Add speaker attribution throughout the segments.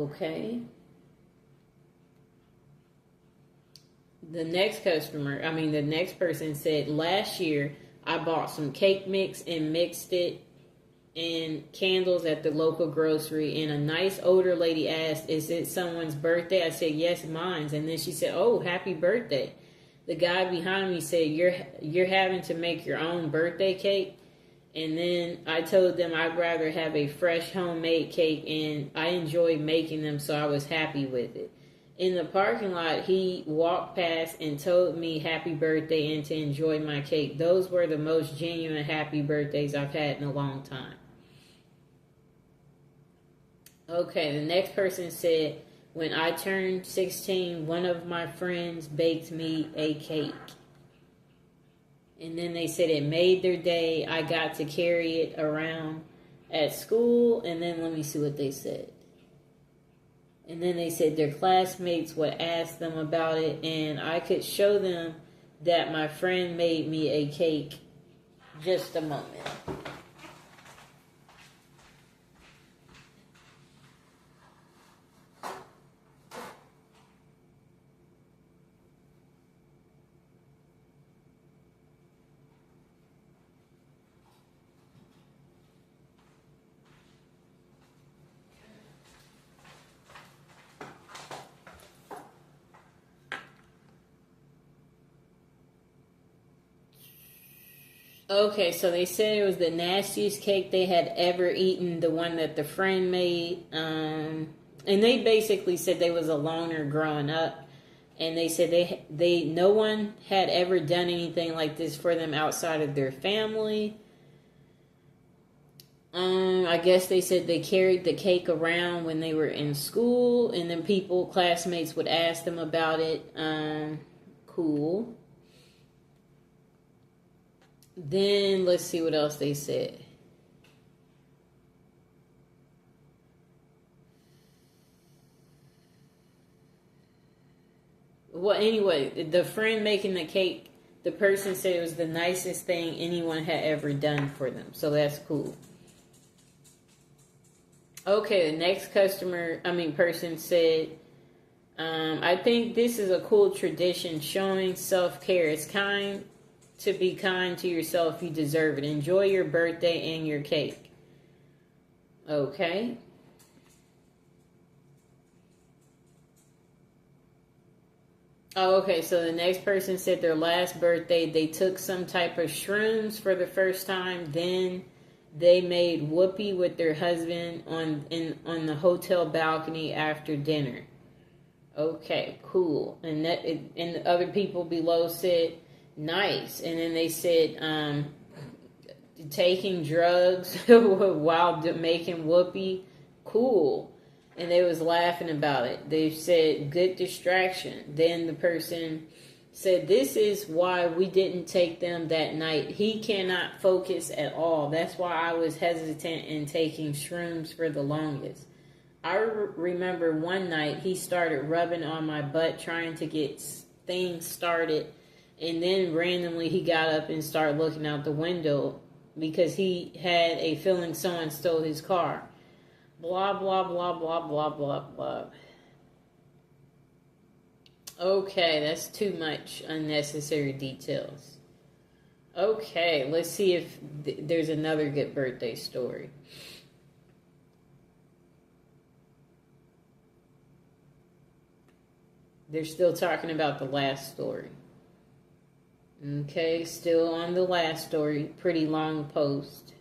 Speaker 1: Okay. The next person said, last year I bought some cake mix and mixed it in candles at the local grocery. And a nice older lady asked, "Is it someone's birthday?" I said, "Yes, mine's." And then she said, "Oh, happy birthday." The guy behind me said, "You're having to make your own birthday cake?" And then I told them I'd rather have a fresh homemade cake, and I enjoy making them, so I was happy with it. In the parking lot, he walked past and told me happy birthday and to enjoy my cake. Those were the most genuine happy birthdays I've had in a long time. Okay, the next person said, when I turned 16, one of my friends baked me a cake. And then they said it made their day. I got to carry it around at school. And then let me see what they said. And then they said their classmates would ask them about it, and I could show them that my friend made me a cake. Just a moment. Okay, so they said it was the nastiest cake they had ever eaten, the one that the friend made. And they basically said they was a loner growing up, and they said they no one had ever done anything like this for them outside of their family. I guess they said they carried the cake around when they were in school, and then classmates would ask them about it. Cool. Then let's see what else they said. Well, anyway, the friend making the cake, the person said it was the nicest thing anyone had ever done for them. So that's cool. Okay, the next person said, I think this is a cool tradition showing self care. It's kind to be kind to yourself. You deserve it. Enjoy your birthday and your cake. Okay. Oh, okay. So the next person said their last birthday, they took some type of shrooms for the first time. Then they made whoopee with their husband on the hotel balcony after dinner. Okay, cool. And the other people below said nice. And then they said taking drugs while making whoopee, cool. And they was laughing about it. They said good distraction. Then the person said this is why we didn't take them that night. He cannot focus at all. That's why I was hesitant in taking shrooms for the longest. I remember one night he started rubbing on my butt trying to get things started, and then randomly he got up and started looking out the window because he had a feeling someone stole his car. Blah, blah, blah, blah, blah, blah, blah. Okay, that's too much unnecessary details. Okay, let's see if there's another good birthday story. They're still talking about the last story. Okay, still on the last story. Pretty long post.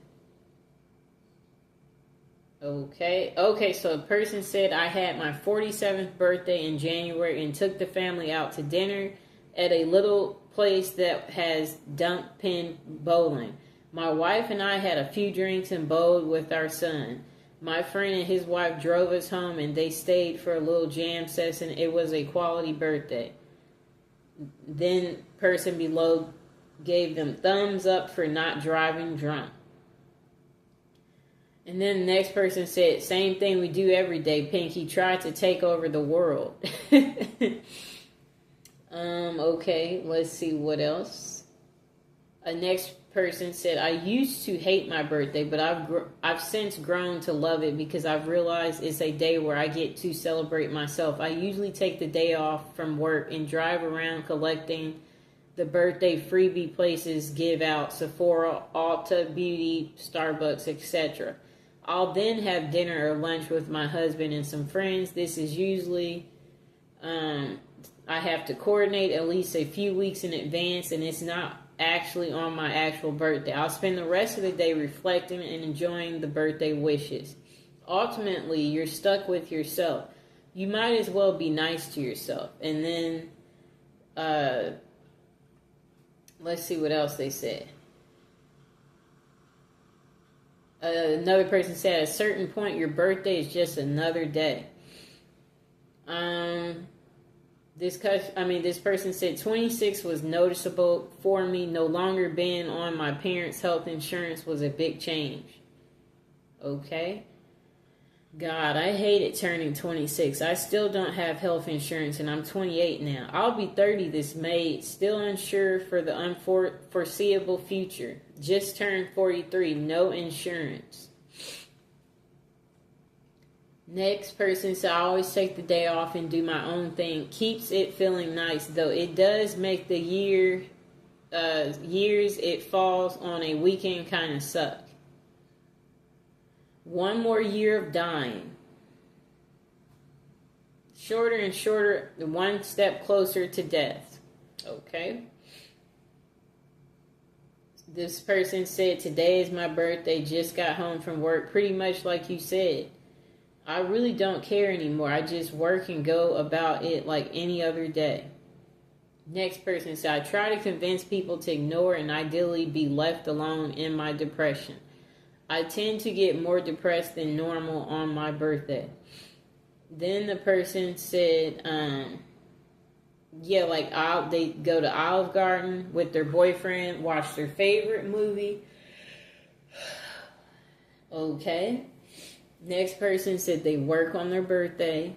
Speaker 1: Okay, so a person said I had my 47th birthday in January and took the family out to dinner at a little place that has dump pin bowling. My wife and I had a few drinks and bowled with our son. My friend and his wife drove us home and they stayed for a little jam session. It was a quality birthday. Then person below gave them thumbs up for not driving drunk. And then the next person said, same thing we do every day, Pinky. Tried to take over the world. Okay, let's see what else. A next person said, I used to hate my birthday, but I've since grown to love it because I've realized it's a day where I get to celebrate myself. I usually take the day off from work and drive around collecting the birthday freebie places give out: Sephora, Ulta Beauty, Starbucks, etc. I'll then have dinner or lunch with my husband and some friends. This is usually I have to coordinate at least a few weeks in advance, and it's not actually on my actual birthday. I'll spend the rest of the day reflecting and enjoying the birthday wishes. Ultimately, you're stuck with yourself. You might as well be nice to yourself. And then, let's see what else they said. Another person said, at a certain point, your birthday is just another day. This person said 26 was noticeable for me. No longer being on my parents' health insurance was a big change. Okay. God, I hated turning 26. I still don't have health insurance, and I'm 28 now. I'll be 30 this May, still unsure for the unforeseeable future. Just turned 43, no insurance. Next person said, I always take the day off and do my own thing. Keeps it feeling nice, though it does make the years it falls on a weekend kind of suck. One more year of dying. Shorter and shorter, one step closer to death. Okay. This person said, today is my birthday, just got home from work, pretty much like you said. I really don't care anymore. I just work and go about it like any other day. Next person said, I try to convince people to ignore and ideally be left alone in my depression. I tend to get more depressed than normal on my birthday. Then the person said, they go to Olive Garden with their boyfriend, watch their favorite movie. Okay. Next person said they work on their birthday.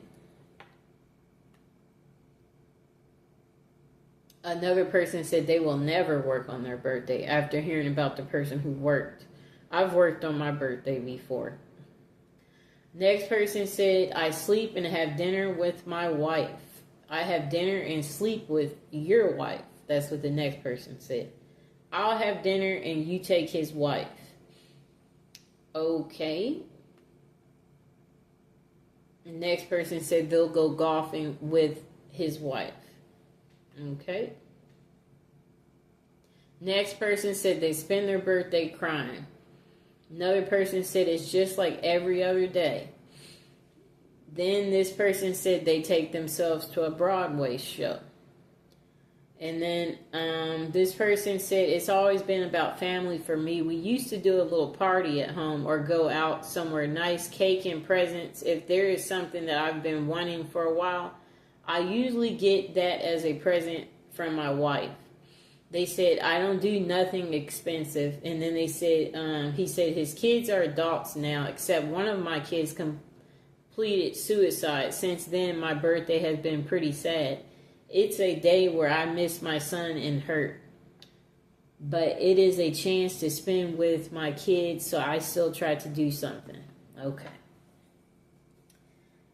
Speaker 1: Another person said they will never work on their birthday after hearing about the person who worked. I've worked on my birthday before. Next person said, I sleep and have dinner with my wife. I have dinner and sleep with your wife. That's what the next person said. I'll have dinner and you take his wife. Okay. The next person said they'll go golfing with his wife. Okay. Next person said they spend their birthday crying. Another person said it's just like every other day. Then this person said they take themselves to a Broadway show. And then this person said, it's always been about family for me. We used to do a little party at home or go out somewhere nice, cake and presents. If there is something that I've been wanting for a while, I usually get that as a present from my wife. They said, I don't do nothing expensive. And then they said, he said his kids are adults now, except one of my kids completed suicide. Since then, my birthday has been pretty sad. It's a day where I miss my son and hurt. But it is a chance to spend with my kids, so I still try to do something. Okay.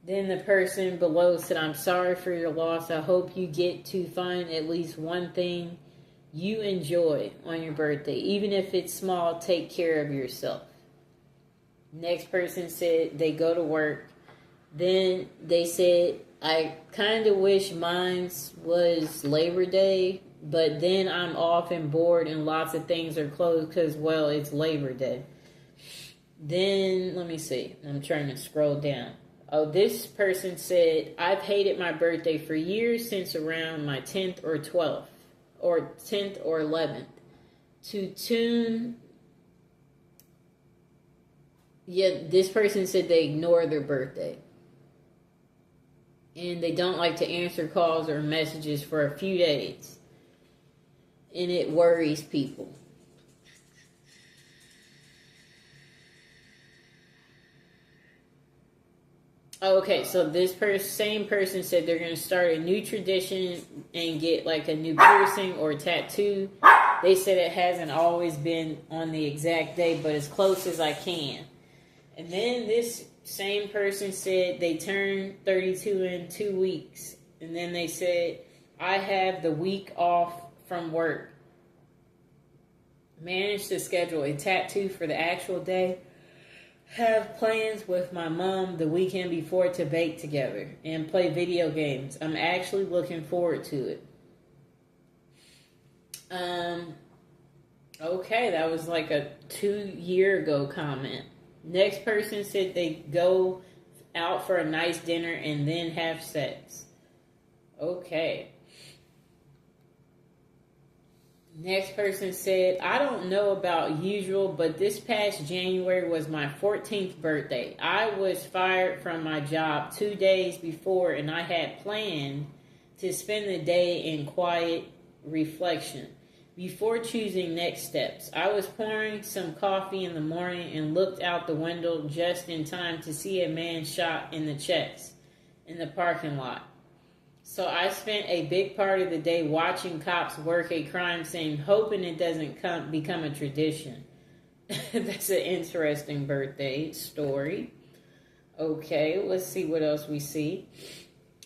Speaker 1: Then the person below said, I'm sorry for your loss. I hope you get to find at least one thing you enjoy on your birthday. Even if it's small, take care of yourself. Next person said they go to work. Then they said, I kind of wish mine was Labor Day, but then I'm off and bored and lots of things are closed because, well, it's Labor Day. Then, let me see. I'm trying to scroll down. Oh, this person said, I've hated my birthday for years since around my 10th or 12th, or 10th or 11th. This person said they ignore their birthday. And they don't like to answer calls or messages for a few days. And it worries people. Okay, so this same person said they're going to start a new tradition and get like a new piercing or tattoo They said it hasn't always been on the exact day, but as close as I can. And then this same person said they turned 32 in 2 weeks. And then they said, I have the week off from work. Managed to schedule a tattoo for the actual day. Have plans with my mom the weekend before to bake together and play video games. I'm actually looking forward to it. Okay, that was like a 2 year ago comment. Next person said they go out for a nice dinner and then have sex. Okay. Next person said, I don't know about usual, but this past January was my 14th birthday. I was fired from my job 2 days before, and I had planned to spend the day in quiet reflection before choosing next steps. I was pouring some coffee in the morning and looked out the window just in time to see a man shot in the chest in the parking lot. So I spent a big part of the day watching cops work a crime scene, hoping it doesn't become a tradition. That's an interesting birthday story. Okay, let's see what else we see.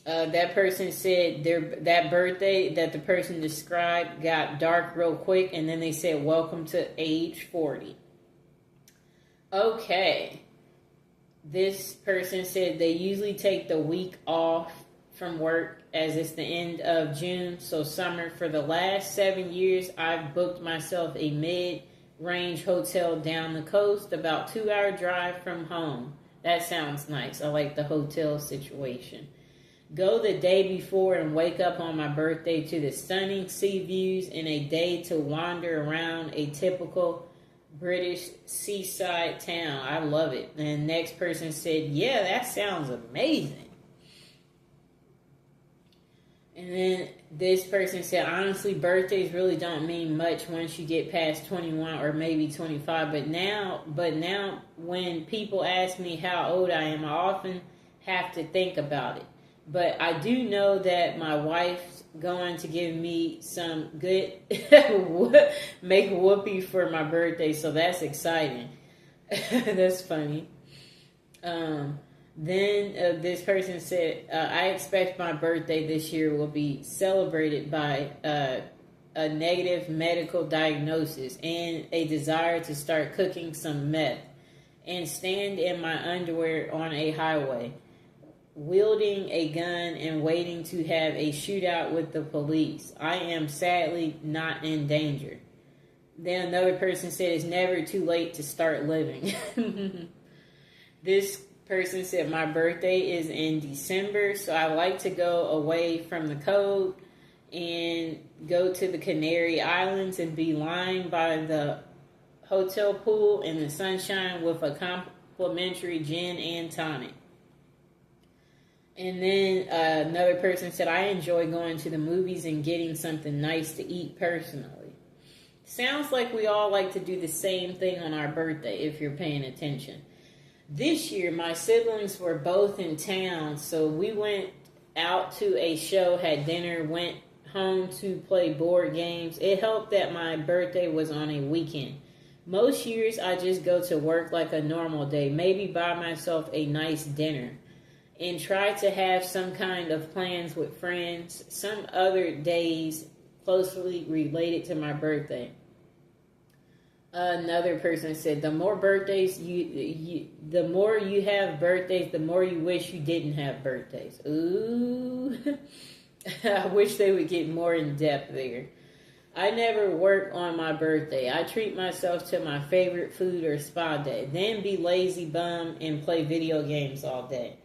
Speaker 1: That person said that birthday that the person described got dark real quick, and then they said, welcome to age 40. Okay. This person said they usually take the week off from work as it's the end of June, so summer. For the last 7 years, I've booked myself a mid-range hotel down the coast, about 2-hour drive from home. That sounds nice. I like the hotel situation. Go the day before and wake up on my birthday to the stunning sea views and a day to wander around a typical British seaside town. I love it. And the next person said, yeah, that sounds amazing. And then this person said, honestly, birthdays really don't mean much once you get past 21 or maybe 25. But now when people ask me how old I am, I often have to think about it. But I do know that my wife's going to give me some good make whoopee for my birthday. So that's exciting. That's funny. Then this person said, I expect my birthday this year will be celebrated by a negative medical diagnosis and a desire to start cooking some meth and stand in my underwear on a highway, wielding a gun and waiting to have a shootout with the police. I am sadly not in danger. Then another person said, it's never too late to start living. This person said, my birthday is in December, so I like to go away from the cold and go to the Canary Islands and be lying by the hotel pool in the sunshine with a complimentary gin and tonic. And then another person said, I enjoy going to the movies and getting something nice to eat personally. Sounds like we all like to do the same thing on our birthday if you're paying attention. This year, my siblings were both in town, so we went out to a show, had dinner, went home to play board games. It helped that my birthday was on a weekend. Most years, I just go to work like a normal day, maybe buy myself a nice dinner, and try to have some kind of plans with friends some other days closely related to my birthday. Another person said, the more birthdays the more you have birthdays, the more you wish you didn't have birthdays. Ooh. I wish they would get more in depth there. I never work on my birthday. I treat myself to my favorite food or spa day, then be lazy bum and play video games all day.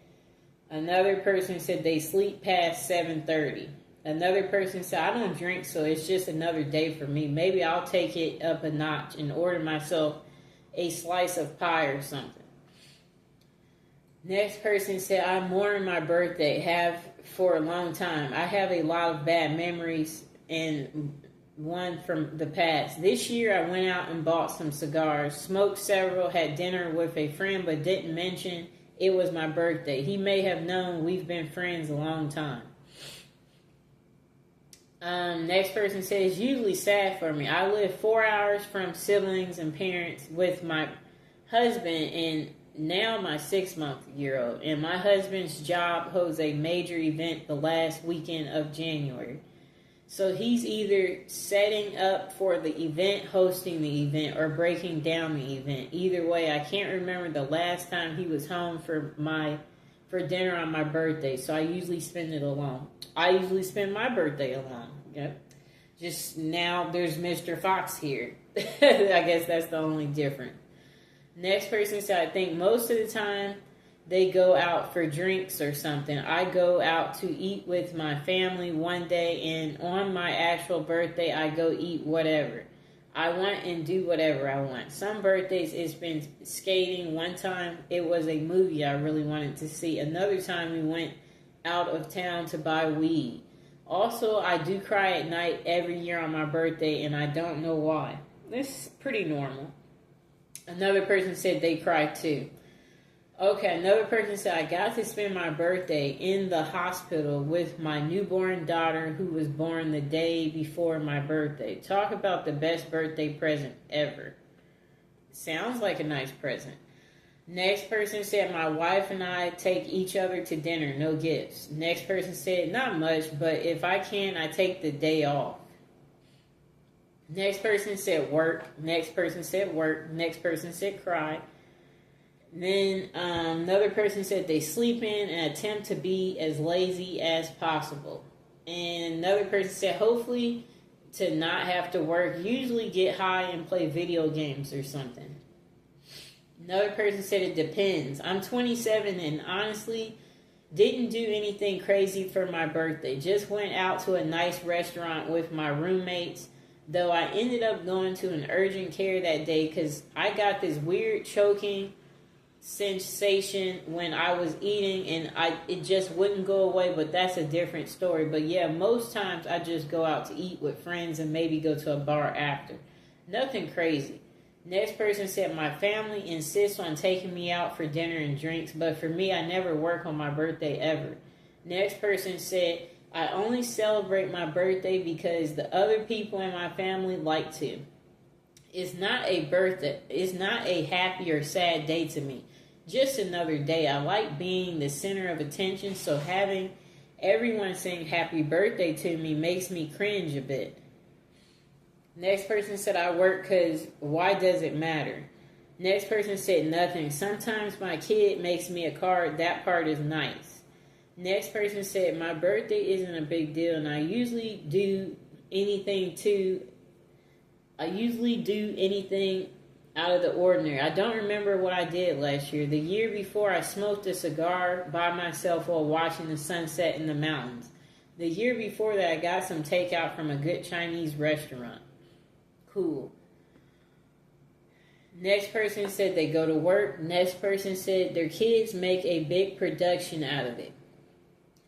Speaker 1: Another person said they sleep past 7:30. Another person said, I don't drink, so it's just another day for me. Maybe I'll take it up a notch and order myself a slice of pie or something. Next person said, I mourn my birthday, have for a long time. I have a lot of bad memories and one from the past. This year I went out and bought some cigars, smoked several, had dinner with a friend, but didn't mention it was my birthday. He may have known we've been friends a long time. Next person says, usually sad for me. I live 4 hours from siblings and parents with my husband and now my 6-month-year-old. And my husband's job holds a major event the last weekend of January. So he's either setting up for the event, hosting the event, or breaking down the event. Either way, I can't remember the last time he was home for dinner on my birthday. So I usually spend it alone. I usually spend my birthday alone. Yep. Just now there's Mr. Fox here. I guess that's the only difference. Next person said, I think most of the time they go out for drinks or something. I go out to eat with my family one day, and on my actual birthday, I go eat whatever I want and do whatever I want. Some birthdays, it's been skating. One time, it was a movie I really wanted to see. Another time, we went out of town to buy weed. Also, I do cry at night every year on my birthday, and I don't know why. This is pretty normal. Another person said they cry too. Okay, another person said, I got to spend my birthday in the hospital with my newborn daughter who was born the day before my birthday. Talk about the best birthday present ever. Sounds like a nice present. Next person said, my wife and I take each other to dinner, no gifts. Next person said, not much, but if I can, I take the day off. Next person said work. Next person said work. Next person said cry. Then another person said they sleep in and attempt to be as lazy as possible. And another person said hopefully to not have to work, usually get high and play video games or something. Another person said it depends. I'm 27 and honestly didn't do anything crazy for my birthday. Just went out to a nice restaurant with my roommates. Though I ended up going to an urgent care that day because I got this weird choking sensation when I was eating and it just wouldn't go away, but that's a different story. But yeah, most times I just go out to eat with friends and maybe go to a bar after. Nothing crazy. Next person said, my family insists on taking me out for dinner and drinks, but for me, I never work on my birthday ever. Next person said, I only celebrate my birthday because the other people in my family like to. It's not a birthday. It's not a happy or sad day to me. Just another day. I like being the center of attention, so having everyone saying happy birthday to me makes me cringe a bit. Next person said, I work because why does it matter? Next person said nothing. Sometimes my kid makes me a card. That part is nice. Next person said, my birthday isn't a big deal, and I usually do anything out of the ordinary. I don't remember what I did last year. The year before, I smoked a cigar by myself while watching the sunset in the mountains. The year before that, I got some takeout from a good Chinese restaurant. Cool. Next person said they go to work. Next person said their kids make a big production out of it.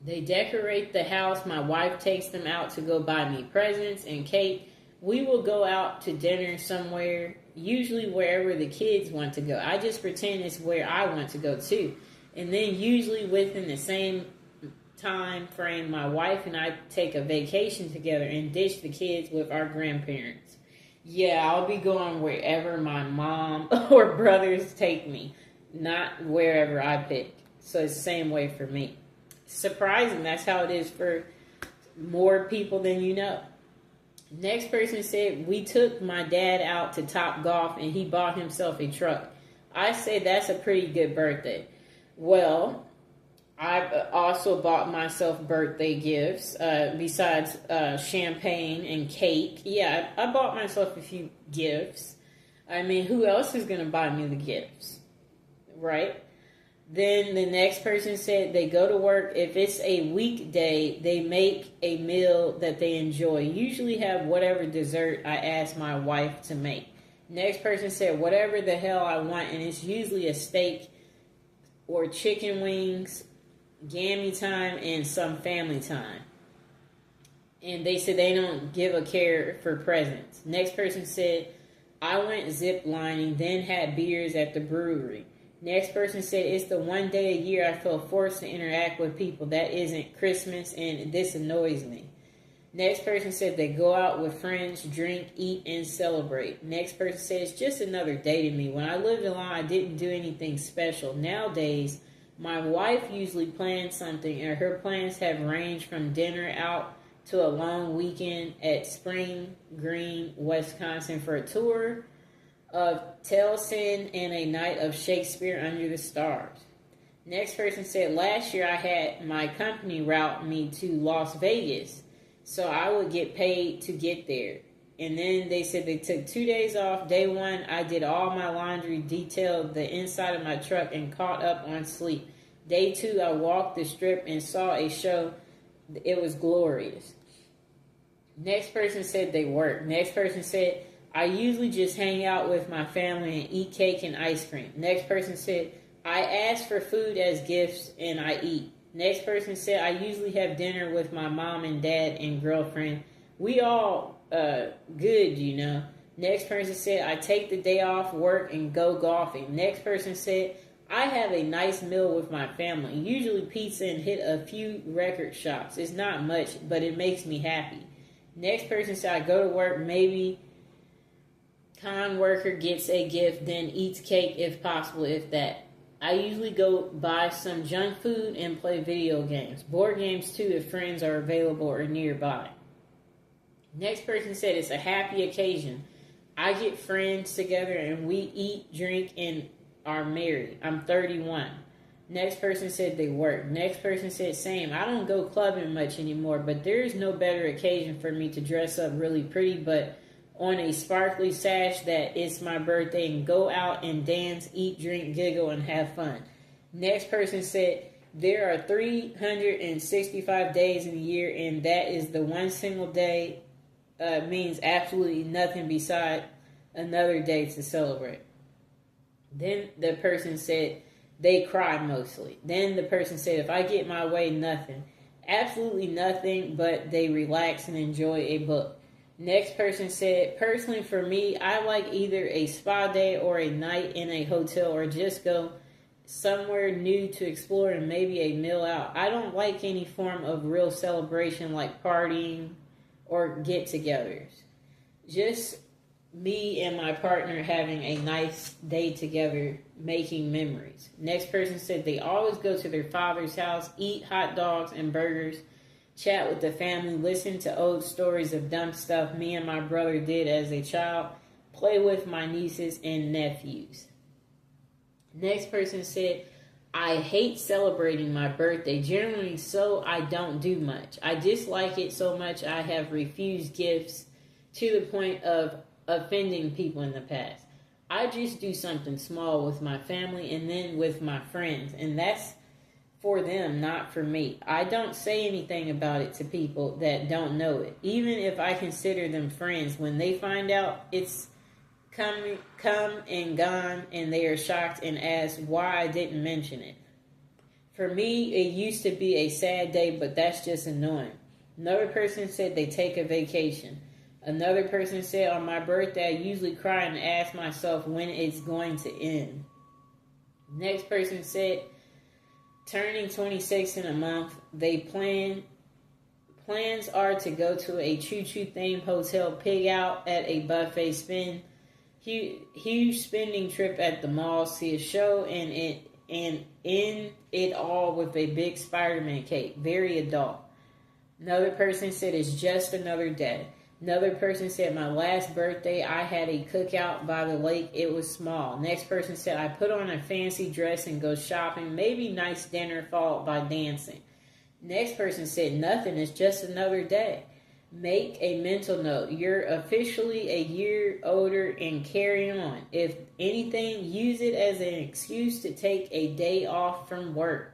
Speaker 1: They decorate the house. My wife takes them out to go buy me presents and cake. We will go out to dinner somewhere, usually wherever the kids want to go. I just pretend it's where I want to go too. And then usually within the same time frame, my wife and I take a vacation together and dish the kids with our grandparents. Yeah, I'll be going wherever my mom or brothers take me, not wherever I pick. So it's the same way for me. Surprising, that's how it is for more people than you know. Next person said, we took my dad out to Top Golf and he bought himself a truck. I say that's a pretty good birthday. Well, I also bought myself birthday gifts besides champagne and cake. Yeah, I bought myself a few gifts. I mean, who else is going to buy me the gifts? Right? Then the next person said they go to work. If it's a weekday, they make a meal that they enjoy. Usually have whatever dessert I ask my wife to make. Next person said whatever the hell I want, and it's usually a steak or chicken wings, gammy time, and some family time. And they said they don't give a care for presents. Next person said, I went zip lining, then had beers at the brewery. Next person said, it's the one day a year I feel forced to interact with people. That isn't Christmas, and this annoys me. Next person said they go out with friends, drink, eat, and celebrate. Next person says just another day to me. When I lived alone, I didn't do anything special. Nowadays, my wife usually plans something, and her plans have ranged from dinner out to a long weekend at Spring Green, Wisconsin for a tour of Tellson and a night of Shakespeare under the stars. Next person said, last year I had my company route me to Las Vegas, so I would get paid to get there. And then they said they took 2 days off. Day one, I did all my laundry, detailed the inside of my truck, and caught up on sleep. Day two, I walked the strip and saw a show. It was glorious. Next person said they work. Next person said, I usually just hang out with my family and eat cake and ice cream. Next person said, I ask for food as gifts and I eat. Next person said, I usually have dinner with my mom and dad and girlfriend. We all good, you know. Next person said, I take the day off work and go golfing. Next person said, I have a nice meal with my family. Usually pizza and hit a few record shops. It's not much, but it makes me happy. Next person said, I go to work, maybe con worker gets a gift, then eats cake if possible, if that. I usually go buy some junk food and play video games. Board games too if friends are available or nearby. Next person said it's a happy occasion. I get friends together and we eat, drink, and are married. I'm 31. Next person said they work. Next person said same. I don't go clubbing much anymore, but there is no better occasion for me to dress up really pretty, but on a sparkly sash that it's my birthday and go out and dance, eat, drink, giggle, and have fun. Next person said there are 365 days in a year, and that is the one single day means absolutely nothing beside another day to celebrate. Then the person said they cry mostly. Then the person said, if I get my way, nothing. Absolutely nothing, but they relax and enjoy a book. Next person said, personally for me, I like either a spa day or a night in a hotel or just go somewhere new to explore and maybe a meal out. I don't like any form of real celebration like partying or get-togethers. Just me and my partner having a nice day together, making memories. Next person said they always go to their father's house, eat hot dogs and burgers, chat with the family, listen to old stories of dumb stuff me and my brother did as a child, play with my nieces and nephews. Next person said, I hate celebrating my birthday, generally so I don't do much. I dislike it so much I have refused gifts to the point of offending people in the past. I just do something small with my family and then with my friends, and that's for them, not for me. I don't say anything about it to people that don't know it. Even if I consider them friends, when they find out it's come and gone and they are shocked and ask why I didn't mention it. For me, it used to be a sad day, but that's just annoying. Another person said they take a vacation. Another person said on my birthday, I usually cry and ask myself when it's going to end. Next person said, turning 26 in a month, plans are to go to a choo-choo themed hotel, pig out at a buffet, spend huge spending trip at the mall, see a show, and end it all with a big Spider-Man cake. Very adult. Another person said it's just another day. Another person said my last birthday I had a cookout by the lake. It was small. Next person said I put on a fancy dress and go shopping. Maybe nice dinner followed by dancing. Next person said nothing. It's just another day. Make a mental note. You're officially a year older and carry on. If anything, use it as an excuse to take a day off from work.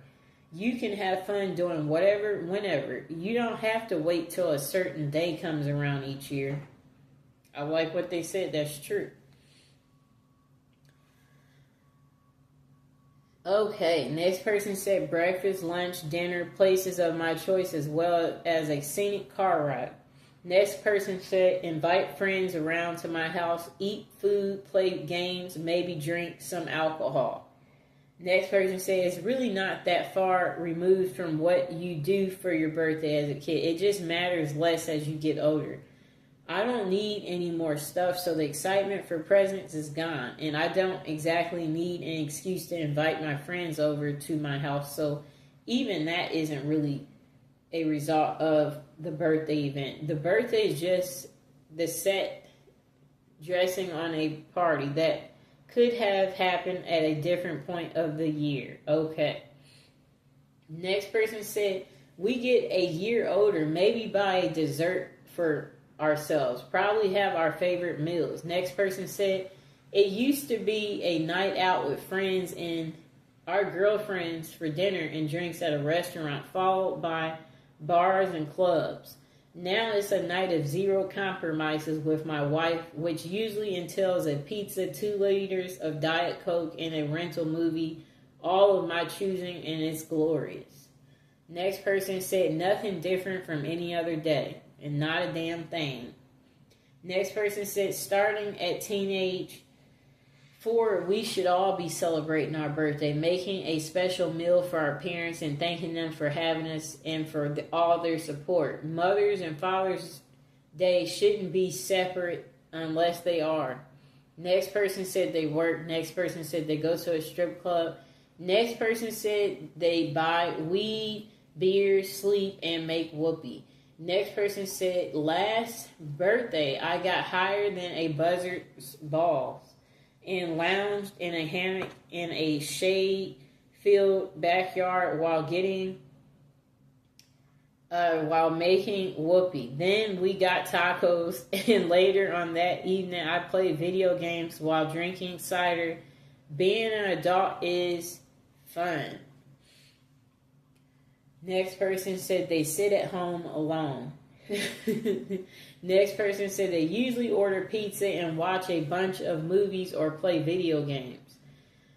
Speaker 1: You can have fun doing whatever, whenever. You don't have to wait till a certain day comes around each year. I like what they said. That's true. Okay, next person said breakfast, lunch, dinner, places of my choice, as well as a scenic car ride. Next person said invite friends around to my house, eat food, play games, maybe drink some alcohol. Next person says, it's really not that far removed from what you do for your birthday as a kid. It just matters less as you get older. I don't need any more stuff, so the excitement for presents is gone. And I don't exactly need an excuse to invite my friends over to my house. So even that isn't really a result of the birthday event. The birthday is just the set dressing on a party that could have happened at a different point of the year. Okay. Next person said, we get a year older, maybe buy a dessert for ourselves, probably have our favorite meals. Next person said, it used to be a night out with friends and our girlfriends for dinner and drinks at a restaurant, followed by bars and clubs. Now it's a night of zero compromises with my wife, which usually entails a pizza, 2 liters of Diet Coke, and a rental movie, all of my choosing, and it's glorious. Next person said, nothing different from any other day, and not a damn thing. Next person said, starting at teenage 4, we should all be celebrating our birthday, making a special meal for our parents and thanking them for having us and for all their support. Mother's and Father's Day shouldn't be separate unless they are. Next person said they work. Next person said they go to a strip club. Next person said they buy weed, beer, sleep, and make whoopee. Next person said, last birthday I got higher than a buzzard's balls and lounged in a hammock in a shade-filled backyard while making whoopee. Then we got tacos, and later on that evening I played video games while drinking cider. Being an adult is fun. Next person said they sit at home alone. Next person said they usually order pizza and watch a bunch of movies or play video games.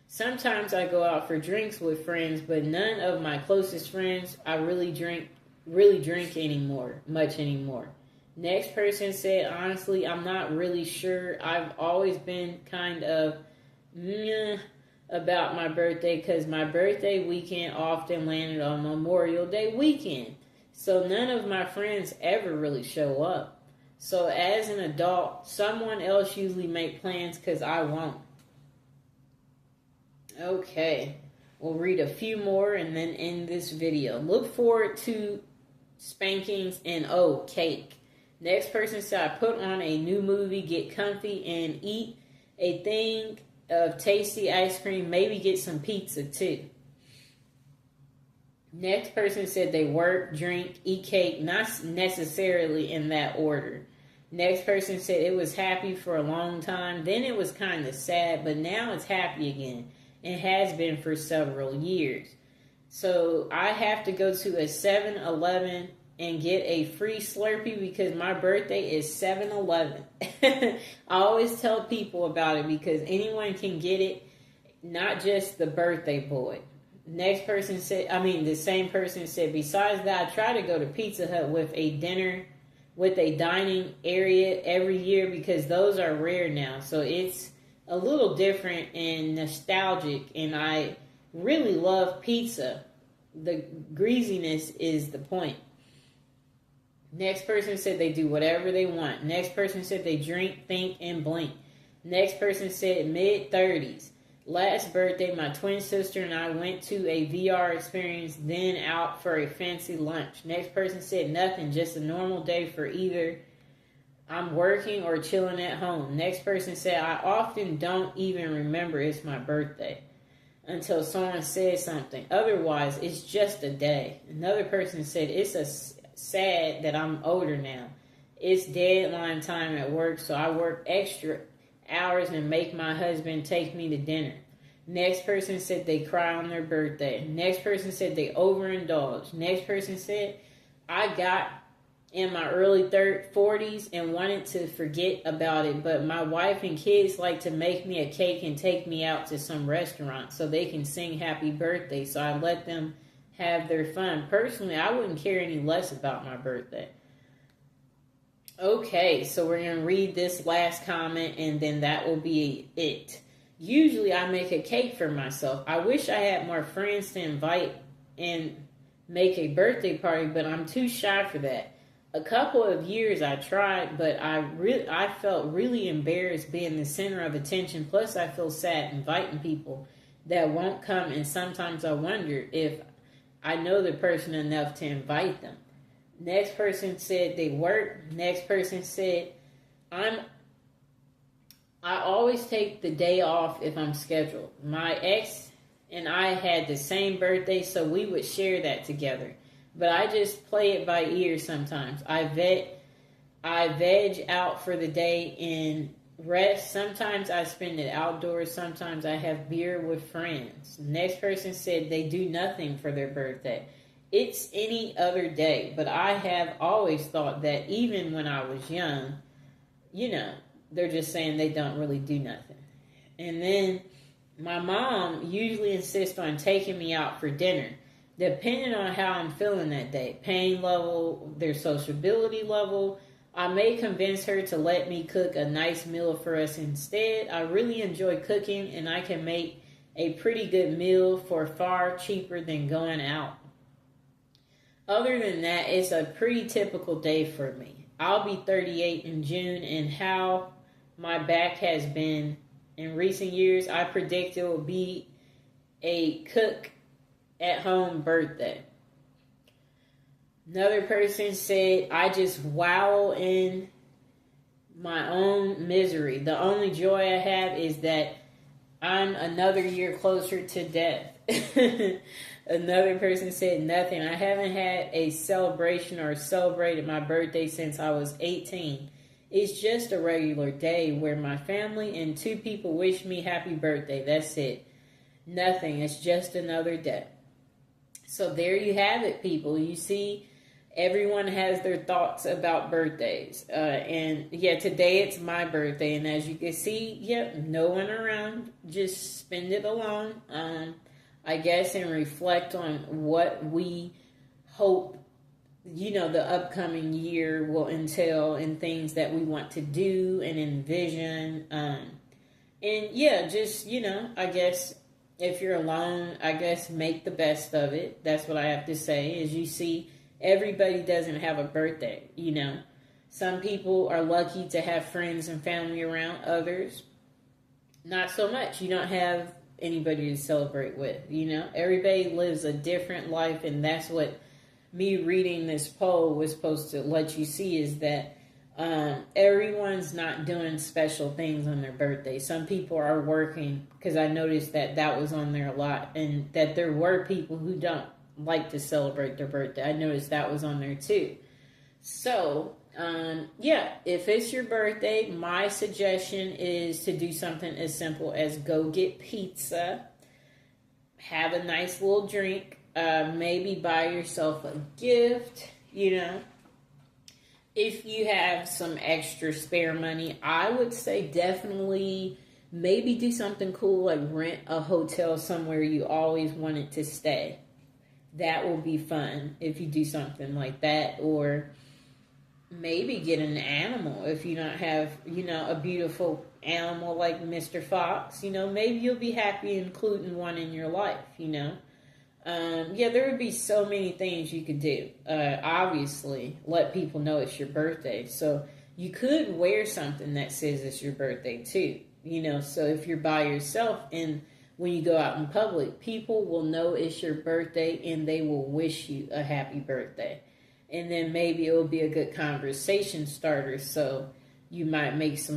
Speaker 1: Sometimes I go out for drinks with friends, but none of my closest friends I really drink much anymore. Next person said, honestly, I'm not really sure. I've always been kind of meh about my birthday because my birthday weekend often landed on Memorial Day weekend. So none of my friends ever really show up. So as an adult, someone else usually make plans because I won't. Okay, we'll read a few more and then end this video. Look forward to spankings and cake. Next person said, I put on a new movie, get comfy, and eat a thing of tasty ice cream, maybe get some pizza too. Next person said they work, drink, eat cake, not necessarily in that order. Next person said it was happy for a long time, then it was kind of sad, but now it's happy again. It has been for several years. So I have to go to a 7-Eleven and get a free Slurpee because my birthday is 7-Eleven. I always tell people about it because anyone can get it, not just the birthday boy. Next person said, the same person said, besides that, I try to go to Pizza Hut with a dining area every year because those are rare now. So it's a little different and nostalgic, and I really love pizza. The greasiness is the point. Next person said they do whatever they want. Next person said they drink, think, and blink. Next person said mid-30s. Last birthday, my twin sister and I went to a VR experience, then out for a fancy lunch. Next person said nothing, just a normal day for either I'm working or chilling at home. Next person said, I often don't even remember it's my birthday until someone says something. Otherwise, it's just a day. Another person said, it's sad that I'm older now. It's deadline time at work, so I work extra hours and make my husband take me to dinner. Next person said they cry on their birthday. Next person said they overindulge. Next person said, I got in my early 40s and wanted to forget about it, but my wife and kids like to make me a cake and take me out to some restaurant so they can sing happy birthday, so I let them have their fun. Personally, I wouldn't care any less about my birthday. Okay, so we're going to read this last comment and then that will be it. Usually I make a cake for myself. I wish I had more friends to invite and make a birthday party, but I'm too shy for that. A couple of years I tried, but I felt really embarrassed being the center of attention. Plus I feel sad inviting people that won't come, and sometimes I wonder if I know the person enough to invite them. Next person said they work. Next person said I'm I always take the day off if I'm scheduled. My ex and I had the same birthday, so we would share that together. But I just play it by ear sometimes. I veg out for the day and rest. Sometimes I spend it outdoors. Sometimes I have beer with friends. Next person said they do nothing for their birthday. It's any other day, but I have always thought that even when I was young, you know, they're just saying they don't really do nothing. And then my mom usually insists on taking me out for dinner, depending on how I'm feeling that day, pain level, their sociability level. I may convince her to let me cook a nice meal for us instead. I really enjoy cooking, and I can make a pretty good meal for far cheaper than going out. Other than that, it's a pretty typical day for me. I'll be 38 in June, and how my back has been in recent years, I predict it will be a cook at home birthday. Another person said, I just wallow in my own misery. The only joy I have is that I'm another year closer to death. Another person said, nothing. I haven't had a celebration or celebrated my birthday since I was 18. It's just a regular day where my family and 2 people wish me happy birthday. That's it. Nothing. It's just another day. So there you have it, people. You see, everyone has their thoughts about birthdays. And yeah, today it's my birthday. And as you can see, yep, no one around. Just spend it alone. I guess, and reflect on what we hope, the upcoming year will entail, and things that we want to do and envision. And yeah, just, I guess if you're alone, I guess make the best of it. That's what I have to say. As you see, everybody doesn't have a birthday, Some people are lucky to have friends and family around. Others, not so much. You don't have anybody to celebrate with, Everybody lives a different life, and that's what me reading this poll was supposed to let you see, is that everyone's not doing special things on their birthday. Some people are working, because I noticed that was on there a lot, and that there were people who don't like to celebrate their birthday. I noticed that was on there too. So, yeah, if it's your birthday, my suggestion is to do something as simple as go get pizza, have a nice little drink, maybe buy yourself a gift, If you have some extra spare money, I would say definitely maybe do something cool, like rent a hotel somewhere you always wanted to stay. That will be fun if you do something like that. Or maybe get an animal if you don't have, a beautiful animal like Mr. Fox. Maybe you'll be happy including one in your life, Yeah, there would be so many things you could do. Obviously, let people know it's your birthday. So you could wear something that says it's your birthday too, So if you're by yourself and when you go out in public, people will know it's your birthday and they will wish you a happy birthday. And then maybe it will be a good conversation starter, so you might make some